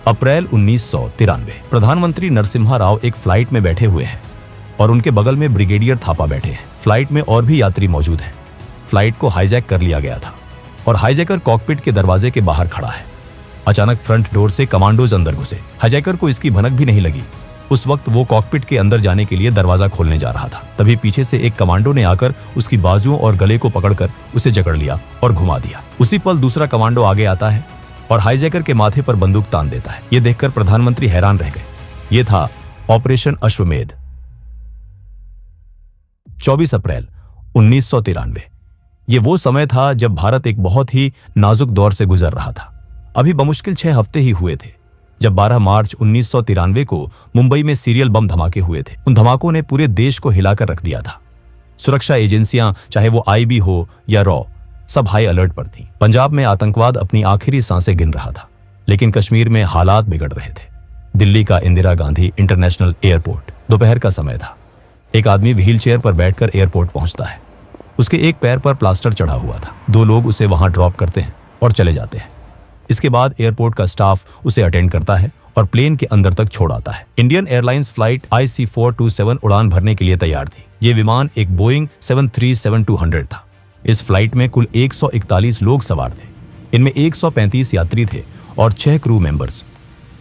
अप्रैल 1993। प्रधानमंत्री नरसिम्हा राव एक फ्लाइट में बैठे हुए हैं और उनके बगल में ब्रिगेडियर थापा बैठे हैं। फ्लाइट में और भी यात्री मौजूद हैं। फ्लाइट को हाईजैक कर लिया गया था और हाईजैकर कॉकपिट के दरवाजे के बाहर खड़ा है। अचानक फ्रंट डोर से कमांडोज अंदर घुसे। हाईजैकर को इसकी भनक भी नहीं लगी। उस वक्त वो कॉकपिट के अंदर जाने के लिए दरवाजा खोलने जा रहा था। तभी पीछे से एक कमांडो ने आकर उसकी बाजुओं और गले को पकड़कर उसे जकड़ लिया और घुमा दिया। उसी पल दूसरा कमांडो आगे आता है और हाईजैकर के माथे पर बंदूक तान देता है। ये देखकर प्रधानमंत्री हैरान रह गए। ये था ऑपरेशन अश्वमेध। 24 अप्रैल 1993। ये वो समय था जब भारत एक बहुत ही नाजुक दौर से गुजर रहा था। अभी बमुश्किल 6 हफ्ते ही हुए थे जब 12 मार्च 1993 को मुंबई में सीरियल बम धमाके हुए थे। उन धमाकों ने पूरे देश को हिलाकर रख दिया था। सुरक्षा एजेंसियां, चाहे वो आईबी हो या रॉ, सब हाई अलर्ट पर थीं। पंजाब में आतंकवाद अपनी आखिरी सांसें गिन रहा था, लेकिन कश्मीर में हालात बिगड़ रहे थे। दिल्ली का इंदिरा गांधी इंटरनेशनल एयरपोर्ट। दोपहर का समय था। एक आदमी व्हील चेयर पर बैठकर एयरपोर्ट पहुंचता है। उसके एक पैर पर प्लास्टर चढ़ा हुआ था। 2 लोग उसे वहां ड्रॉप करते हैं और चले जाते हैं। इसके बाद एयरपोर्ट का स्टाफ उसे अटेंड करता है और प्लेन के अंदर तक छोड़ आता है। इंडियन एयरलाइंस फ्लाइट IC427 उड़ान भरने के लिए तैयार थी। ये विमान एक बोइंग 737-200 था। इस फ्लाइट में कुल 141 लोग सवार थे। इनमें 135 यात्री थे और 6 क्रू मेंबर्स।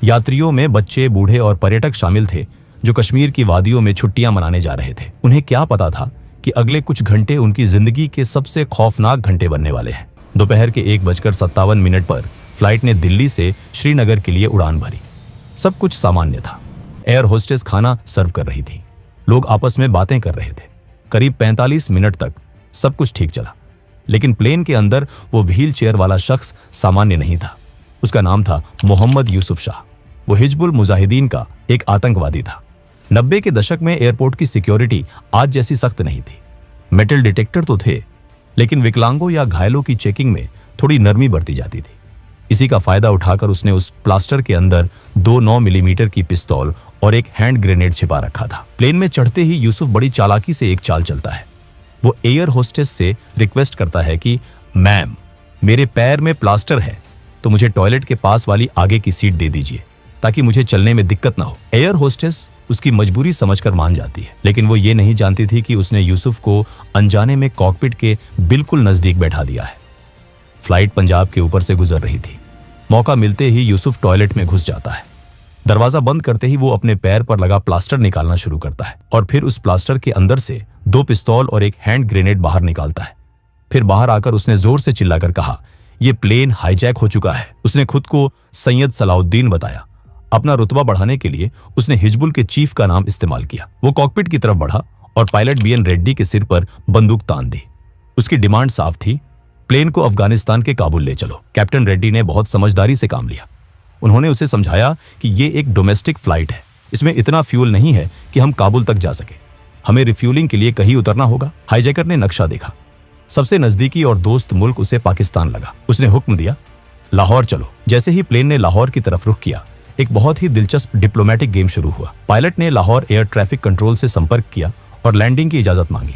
यात्रियों में बच्चे, बूढ़े और पर्यटक शामिल थे जो कश्मीर की वादियों में छुट्टियां मनाने जा रहे थे। उन्हें क्या पता था कि अगले कुछ घंटे उनकी जिंदगी के सबसे खौफनाक घंटे बनने वाले हैं। दोपहर के 1:57 पर फ्लाइट ने दिल्ली से श्रीनगर के लिए उड़ान भरी। सब कुछ सामान्य था। एयर होस्टेस खाना सर्व कर रही थी। लोग आपस में बातें कर रहे थे। करीब 45 मिनट तक सब कुछ ठीक चला, लेकिन प्लेन के अंदर वो व्हील चेयर वाला शख्स सामान्य नहीं था। उसका नाम था मोहम्मद यूसुफ शाह। वो हिजबुल मुजाहिदीन का एक आतंकवादी था। 90 के दशक में एयरपोर्ट की सिक्योरिटी आज जैसी सख्त नहीं थी। मेटल डिटेक्टर तो थे, लेकिन विकलांगों या घायलों की चेकिंग में थोड़ी नरमी बरती जाती थी। इसी का फायदा उठाकर उसने उस प्लास्टर के अंदर 2 9 मिलीमीटर की पिस्तौल और एक हैंड ग्रेनेड छिपा रखा था। प्लेन में चढ़ते ही यूसुफ बड़ी चालाकी से एक चाल चलता है। वो एयर होस्टेस से रिक्वेस्ट करता है कि मैम, मेरे पैर में प्लास्टर है तो मुझे टॉयलेट के पास वाली आगे की सीट दे दीजिए ताकि मुझे चलने में दिक्कत ना हो। एयर होस्टेस उसकी मजबूरी समझकर मान जाती है, लेकिन वो ये नहीं जानती थी कि उसने यूसुफ को अनजाने में कॉकपिट के बिल्कुल नजदीक बैठा दिया है। फ्लाइट पंजाब के ऊपर से गुजर रही थी। मौका मिलते ही यूसुफ टॉयलेट में घुस जाता है। दरवाजा बंद करते ही वो अपने पैर पर लगा प्लास्टर निकालना शुरू करता है और फिर उस प्लास्टर के अंदर से 2 पिस्तौल और एक हैंड ग्रेनेड बाहर निकालता है। फिर बाहर आकर उसने जोर से चिल्लाकर कहा, यह प्लेन हाईजैक हो चुका है। उसने खुद को सैयद सलाउद्दीन बताया। अपना रुतबा बढ़ाने के लिए उसने हिजबुल के चीफ का नाम इस्तेमाल किया। वो कॉकपिट की तरफ बढ़ा और पायलट BN रेड्डी के सिर पर बंदूक तान दी। उसकी डिमांड साफ थी, प्लेन को अफगानिस्तान के काबुल ले चलो। कैप्टन रेड्डी ने बहुत समझदारी से काम लिया। उन्होंने उसे समझाया कि ये एक डोमेस्टिक फ्लाइट है, इसमें इतना फ्यूल नहीं है कि हम काबुल तक जा सके। हमें रिफ्यूलिंग के लिए कहीं उतरना होगा। हाईजैकर ने नक्शा देखा। सबसे नजदीकी और दोस्त मुल्क उसे पाकिस्तान लगा। उसने हुक्म दिया, लाहौर चलो। जैसे ही प्लेन ने लाहौर की तरफ रुख किया, एक बहुत ही दिलचस्प डिप्लोमेटिक गेम शुरू हुआ। पायलट ने लाहौर एयर ट्रैफिक कंट्रोल से संपर्क किया और लैंडिंग की इजाजत मांगी,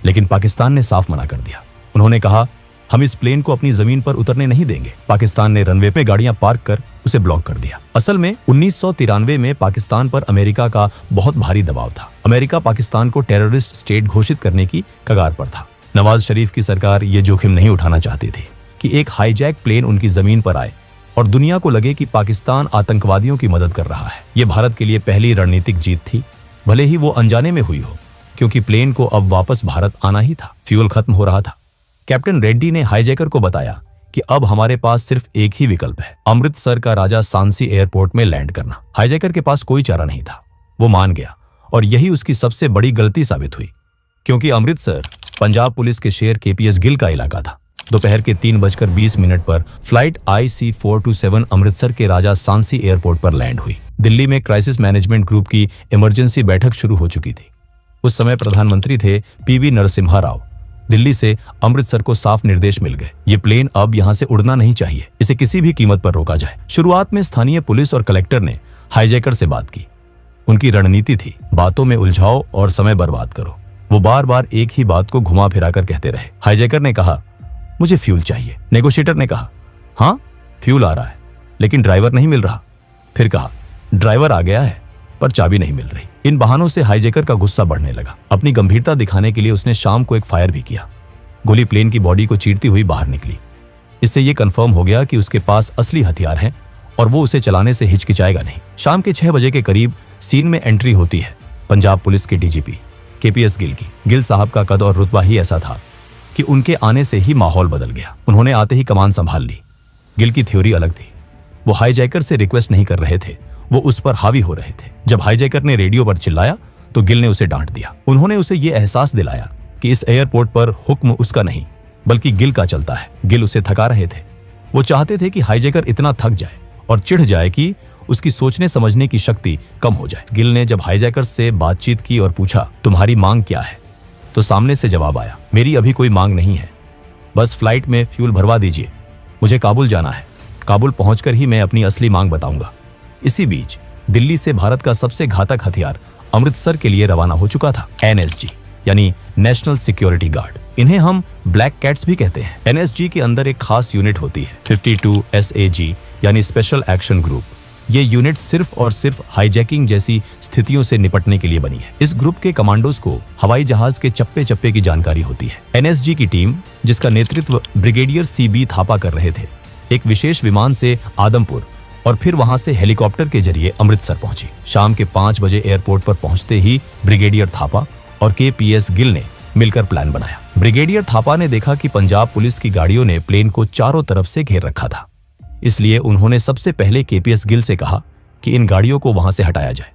लेकिन पाकिस्तान ने साफ मना कर दिया। उन्होंने कहा, हम इस प्लेन को अपनी जमीन पर उतरने नहीं देंगे। पाकिस्तान ने रनवे पे गाड़ियां पार्क कर उसे ब्लॉक कर दिया। असल में 1993 में पाकिस्तान पर अमेरिका का बहुत भारी दबाव था। अमेरिका पाकिस्तान को टेररिस्ट स्टेट घोषित करने की कगार पर था। नवाज शरीफ की सरकार ये जोखिम नहीं उठाना चाहती थी कि एक हाईजैक प्लेन उनकी जमीन पर आए और दुनिया को लगे कि पाकिस्तान आतंकवादियों की मदद कर रहा है। ये भारत के लिए पहली रणनीतिक जीत थी, भले ही वो अनजाने में हुई हो, क्योंकि प्लेन को अब वापस भारत आना ही था। फ्यूल खत्म हो रहा था। कैप्टन रेड्डी ने हाईजैकर को बताया कि अब हमारे पास सिर्फ एक ही विकल्प है, अमृतसर का राजा सांसी एयरपोर्ट में लैंड करना। हाईजैकर के पास कोई चारा नहीं था। वो मान गया और यही उसकी सबसे बड़ी गलती साबित हुई, क्योंकि अमृतसर पंजाब पुलिस के शेर KPS गिल का इलाका था। दोपहर के 3:20 पर फ्लाइट IC427 अमृतसर के राजा सांसी एयरपोर्ट पर लैंड हुई। दिल्ली में क्राइसिस मैनेजमेंट ग्रुप की इमरजेंसी बैठक शुरू हो चुकी थी। उस समय प्रधानमंत्री थे PV नरसिम्हा राव। दिल्ली से अमृतसर को साफ निर्देश मिल गए, ये प्लेन अब यहां से उड़ना नहीं चाहिए, इसे किसी भी कीमत पर रोका जाए। शुरुआत में स्थानीय पुलिस और कलेक्टर ने हाईजैकर से बात की। उनकी रणनीति थी, बातों में उलझाओ और समय बर्बाद करो। वो बार बार एक ही बात को घुमा फिरा कर कहते रहे। हाईजैकर ने कहा, मुझे फ्यूल चाहिए। नेगोशिएटर ने कहा, हाँ फ्यूल आ रहा है, लेकिन ड्राइवर नहीं मिल रहा। फिर कहा, ड्राइवर आ गया है पर चाबी नहीं मिल रही। इन बहानों से हाईजैकर का गुस्सा बढ़ने लगा। अपनी गंभीरता दिखाने के लिए उसने शाम को एक फायर भी किया। गोली प्लेन की बॉडी को चीरती हुई बाहर निकली। इससे यह कंफर्म हो गया कि उसके पास असली हथियार हैं और वो उसे चलाने से हिचकिचाएगा नहीं। शाम के 6 बजे के करीब सीन में एंट्री होती है पंजाब पुलिस के डीजीपी केपीएस गिल की। गिल साहब का कद और रुतबा ही ऐसा था कि उनके आने से ही माहौल बदल गया। उन्होंने आते ही कमान संभाल ली। गिल की थ्योरी अलग थी। वो हाईजैकर से रिक्वेस्ट नहीं कर रहे थे, वो उस पर हावी हो रहे थे। जब हाईजैकर ने रेडियो पर चिल्लाया तो गिल ने उसे डांट दिया। उन्होंने उसे ये एहसास दिलाया कि इस एयरपोर्ट पर हुक्म उसका नहीं बल्कि गिल का चलता है। गिल उसे थका रहे थे। वो चाहते थे कि हाईजैकर इतना थक जाए और चिढ़ जाए कि उसकी सोचने समझने की शक्ति कम हो जाए। गिल ने जब हाईजैकर से बातचीत की और पूछा, तुम्हारी मांग क्या है, तो सामने से जवाब आया, मेरी अभी कोई मांग नहीं है, बस फ्लाइट में फ्यूल भरवा दीजिए, मुझे काबुल जाना है। काबुल पहुंचकर ही मैं अपनी असली मांग बताऊंगा। इसी बीच दिल्ली से भारत का सबसे घातक हथियार अमृतसर के लिए रवाना हो चुका था। एनएसजी यानी नेशनल सिक्योरिटी गार्ड, इन्हें हम ब्लैक कैट्स भी कहते हैं। एनएसजी के अंदर एक खास यूनिट होती है 52 SAG यानी स्पेशल एक्शन ग्रुप। ये यूनिट सिर्फ और सिर्फ हाईजैकिंग जैसी स्थितियों से निपटने के लिए बनी है। इस ग्रुप के कमांडोज को हवाई जहाज के चप्पे चप्पे की जानकारी होती है। एनएसजी की टीम, जिसका नेतृत्व ब्रिगेडियर CB थापा कर रहे थे, एक विशेष विमान से आदमपुर और फिर वहां से हेलीकॉप्टर के जरिए अमृतसर पहुंची। शाम के 5 बजे एयरपोर्ट पर पहुंचते ही ब्रिगेडियर थापा और KPS गिल ने मिलकर प्लान बनाया। ब्रिगेडियर थापा ने देखा कि पंजाब पुलिस की गाड़ियों ने प्लेन को चारों तरफ से घेर रखा था, इसलिए उन्होंने सबसे पहले KPS गिल से कहा कि इन गाड़ियों को वहां से हटाया जाए,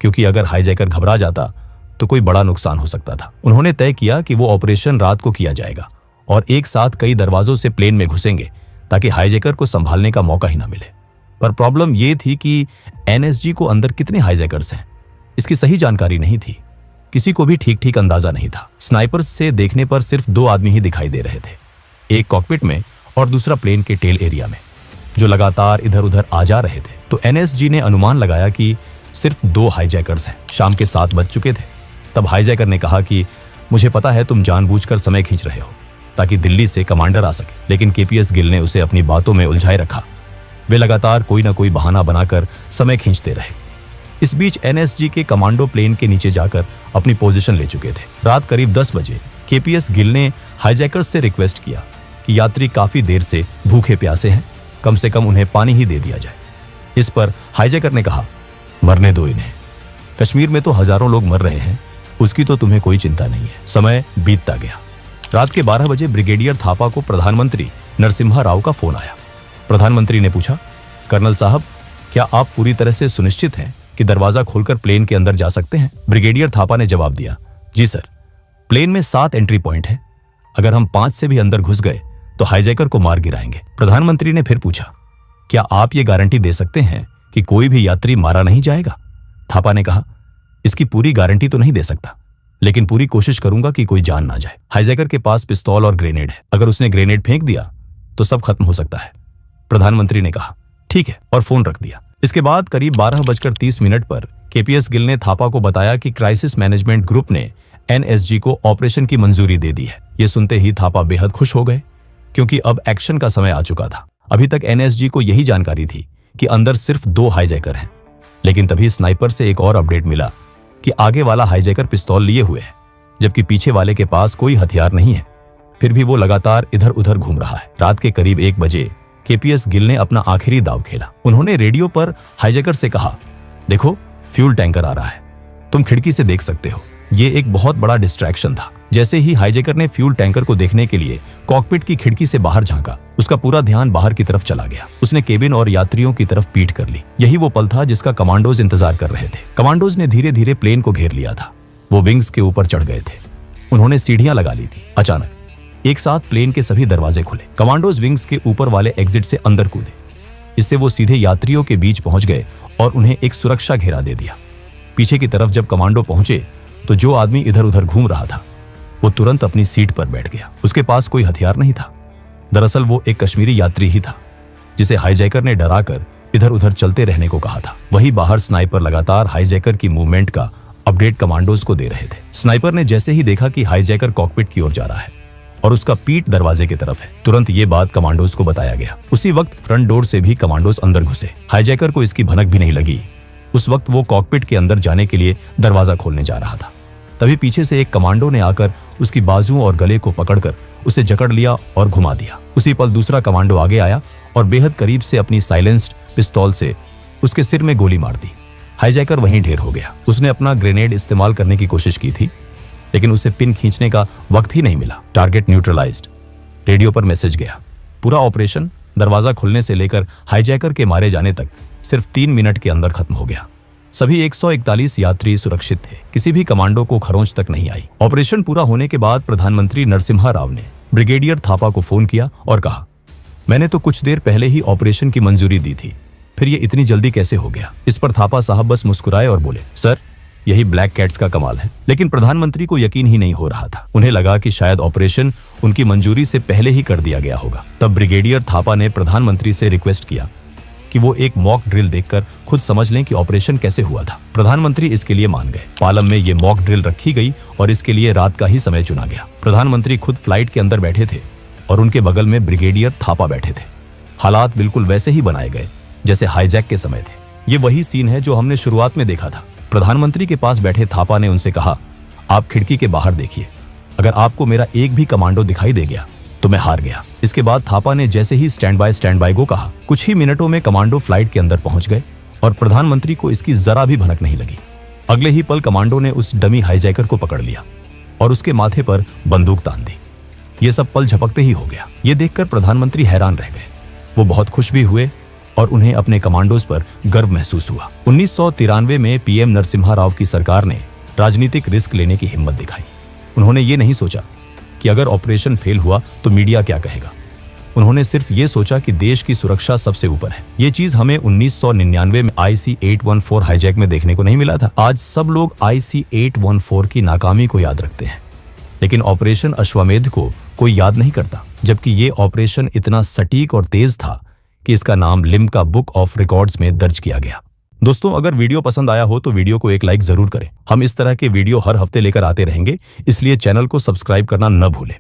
क्योंकि अगर हाईजैकर घबरा जाता तो कोई बड़ा नुकसान हो सकता था। उन्होंने तय किया कि वो ऑपरेशन रात को किया जाएगा और एक साथ कई दरवाजों से प्लेन में घुसेंगे ताकि हाईजैकर को संभालने का मौका ही ना मिले। पर प्रॉब्लम ये थी कि एनएसजी को अंदर कितने हाईजैकर्स हैं, इसकी सही जानकारी नहीं थी। किसी को भी ठीक ठीक अंदाजा नहीं था। स्नाइपर्स से देखने पर सिर्फ 2 आदमी ही दिखाई दे रहे थे, एक कॉकपिट में और दूसरा प्लेन के टेल एरिया में, जो लगातार इधर उधर आ जा रहे थे। तो एनएसजी ने अनुमान लगाया कि सिर्फ 2 हाईजैकर्स हैं। शाम के 7 बज चुके थे। तब हाईजैकर ने कहा कि मुझे पता है तुम जानबूझकर समय खींच रहे हो ताकि दिल्ली से कमांडर आ सके, लेकिन KPS गिल ने उसे अपनी बातों में उलझाए रखा। वे लगातार कोई ना कोई बहाना बनाकर समय खींचते रहे। इस बीच एनएसजी के कमांडो प्लेन के नीचे जाकर अपनी पोजीशन ले चुके थे। रात करीब 10 बजे KPS गिल ने हाईजैकर्स से रिक्वेस्ट किया कि यात्री काफी देर से भूखे प्यासे हैं, कम से कम उन्हें पानी ही दे दिया जाए। इस पर हाईजैकर ने कहा, मरने दो इन्हें, कश्मीर में तो हजारों लोग मर रहे हैं, उसकी तो तुम्हें कोई चिंता नहीं है। समय बीतता गया। रात के 12 बजे ब्रिगेडियर थापा को प्रधानमंत्री नरसिम्हा राव का फोन आया। प्रधानमंत्री ने पूछा, कर्नल साहब, क्या आप पूरी तरह से सुनिश्चित हैं कि दरवाजा खोलकर प्लेन के अंदर जा सकते हैं? ब्रिगेडियर थापा ने जवाब दिया, जी सर, प्लेन में 7 एंट्री पॉइंट है, अगर हम 5 से भी अंदर घुस गए तो हाईजैकर को मार गिराएंगे। प्रधानमंत्री ने फिर पूछा, क्या आप ये गारंटी दे सकते हैं कि कोई भी यात्री मारा नहीं जाएगा? थापा ने कहा, इसकी पूरी गारंटी तो नहीं दे सकता, लेकिन पूरी कोशिश करूंगा कि कोई जान ना जाए। हाईजैकर के पास पिस्तौल और ग्रेनेड है, अगर उसने ग्रेनेड फेंक दिया तो सब खत्म हो सकता है। प्रधानमंत्री ने कहा, ठीक है, और फोन रख दिया। इसके बाद करीब 12:30 पर KPS गिल ने थापा को बताया कि क्राइसिस मैनेजमेंट ग्रुप ने एनएसजी को ऑपरेशन की मंजूरी दे दी है। ये सुनते ही थापा बेहद खुश हो गए, क्योंकि अब एक्शन का समय आ चुका था। अभी तक एनएसजी को यही जानकारी थी कि अंदर सिर्फ 2 हाईजैकर हैं, लेकिन तभी स्नाइपर से एक और अपडेट मिला कि आगे वाला हाईजैकर पिस्तौल लिए हुए है, जबकि पीछे वाले के पास कोई हथियार नहीं है। फिर भी वो लगातार इधर उधर घूम रहा है। रात के करीब 1 बजे KPS गिल ने अपना आखिरी दाव खेला। उन्होंने रेडियो पर हाईजैकर से कहा, देखो, फ्यूल टैंकर आ रहा है, तुम खिड़की से देख सकते हो। ये एक बहुत बड़ा डिस्ट्रैक्शन था। जैसे ही हाईजैकर ने फ्यूल टैंकर को देखने के लिए कॉकपिट की खिड़की से बाहर झांका, उसका पूरा ध्यान बाहर की तरफ चला गया। उसने केबिन और यात्रियों की तरफ पीठ कर ली। यही वो पल था जिसका कमांडोज इंतजार कर रहे थे। कमांडोज ने धीरे धीरे प्लेन को घेर लिया था। वो विंग्स के ऊपर चढ़ गए थे। उन्होंने सीढ़ियां लगा ली थी। अचानक एक साथ प्लेन के सभी दरवाजे खुले। कमांडोज विंग्स के ऊपर वाले एग्जिट से अंदर कूदे। इससे वो सीधे यात्रियों के बीच पहुंच गए और उन्हें एक सुरक्षा घेरा दे दिया। पीछे की तरफ जब कमांडो पहुंचे तो जो आदमी इधर उधर घूम रहा था वो तुरंत अपनी सीट पर बैठ गया। उसके पास कोई हथियार नहीं था। दरअसल वो एक कश्मीरी यात्री ही था, जिसे हाईजैकर ने डराकर इधर उधर चलते रहने को कहा था। वहीं बाहर स्नाइपर लगातार हाईजैकर की मूवमेंट का अपडेट कमांडोज को दे रहे थे। स्नाइपर ने जैसे ही देखा कि हाईजैकर कॉकपिट की ओर जा रहा है और उसका पीठ दरवाजे की तरफ है। तुरंत ये बात कमांडोज को बताया गया। उसी वक्त फ्रंट डोर से भी कमांडोज अंदर घुसे। हाईजैकर को इसकी भनक भी नहीं लगी। उस वक्त वो कॉकपिट के अंदर जाने के लिए दरवाजा खोलने जा रहा था। तभी पीछे से एक कमांडो ने आकर उसकी बाजुओं और गले को पकड़कर उसे जकड़ लिया और घुमा दिया। उसी पल दूसरा कमांडो आगे आया और बेहद करीब से अपनी साइलेंस्ड पिस्तौल से उसके सिर में गोली मार दी। हाईजैकर वहीं ढेर हो गया। उसने अपना ग्रेनेड इस्तेमाल करने की कोशिश की थी, लेकिन उसे पिन खींचने का वक्त ही नहीं मिला। Target neutralised. रेडियो पर मैसेज गया। पूरा ऑपरेशन दरवाजा खुलने से लेकर हाईजैकर के मारे जाने तक सिर्फ 3 मिनट के अंदर खत्म हो गया। सभी 141 यात्री सुरक्षित थे। किसी भी कमांडो को खरोंच तक नहीं आई। ऑपरेशन पूरा होने के बाद प्रधानमंत्री नरसिम्हा राव ने ब्रिगेडियर थापा को फोन किया और कहा, मैंने तो कुछ देर पहले ही ऑपरेशन की मंजूरी दी थी, फिर ये इतनी जल्दी कैसे हो गया। इस पर थापा साहब बस मुस्कुराए और बोले, सर यही ब्लैक कैट्स का कमाल है। लेकिन प्रधानमंत्री को यकीन ही नहीं हो रहा था। उन्हें लगा कि शायद ऑपरेशन उनकी मंजूरी से पहले ही कर दिया गया होगा। तब ब्रिगेडियर थापा ने प्रधानमंत्री से रिक्वेस्ट किया कि वो एक मॉक ड्रिल देखकर खुद समझ लें कि ऑपरेशन कैसे हुआ था। प्रधानमंत्री इसके लिए मान गए। पालम में ये मॉक ड्रिल रखी गई और इसके लिए रात का ही समय चुना गया। प्रधानमंत्री खुद फ्लाइट के अंदर बैठे थे और उनके बगल में ब्रिगेडियर थापा बैठे थे। हालात बिल्कुल वैसे ही बनाए गए जैसे हाईजैक के समय थे। ये वही सीन है जो हमने शुरुआत में देखा था। प्रधानमंत्री के पास बैठे थापा ने उनसे कहा, आप खिड़की के बाहर देखिए, अगर आपको मेरा एक भी कमांडो दिखाई दे गया तो मैं हार गया। इसके बाद थापा ने जैसे ही स्टैंड बाय को कहा, कुछ ही मिनटों में कमांडो फ्लाइट के अंदर पहुंच गए और प्रधानमंत्री को इसकी जरा भी भनक नहीं लगी। अगले ही पल कमांडो ने उस डमी हाईजैकर को पकड़ लिया और उसके माथे पर बंदूक तान दी। ये सब पल झपकते ही हो गया। ये देखकर प्रधानमंत्री हैरान रह गए। वो बहुत खुश भी हुए और उन्हें अपने कमांडोज पर गर्व महसूस हुआ। 1993 में पीएम नरसिम्हा राव की सरकार ने राजनीतिक रिस्क लेने की हिम्मत दिखाई। उन्होंने ये नहीं सोचा कि अगर ऑपरेशन फेल हुआ तो मीडिया क्या कहेगा। उन्होंने सिर्फ ये सोचा कि देश की सुरक्षा सबसे ऊपर है। ये चीज हमें 1999 में IC-814 हाईजैक में देखने को नहीं मिला था। आज सब लोग IC-814 की नाकामी को याद रखते हैं, लेकिन ऑपरेशन अश्वमेध को कोई याद नहीं करता, जबकि ये ऑपरेशन इतना सटीक और तेज था कि इसका नाम लिम्का बुक ऑफ रिकॉर्ड्स में दर्ज किया गया। दोस्तों, अगर वीडियो पसंद आया हो तो वीडियो को एक लाइक जरूर करें। हम इस तरह के वीडियो हर हफ्ते लेकर आते रहेंगे, इसलिए चैनल को सब्सक्राइब करना न भूलें।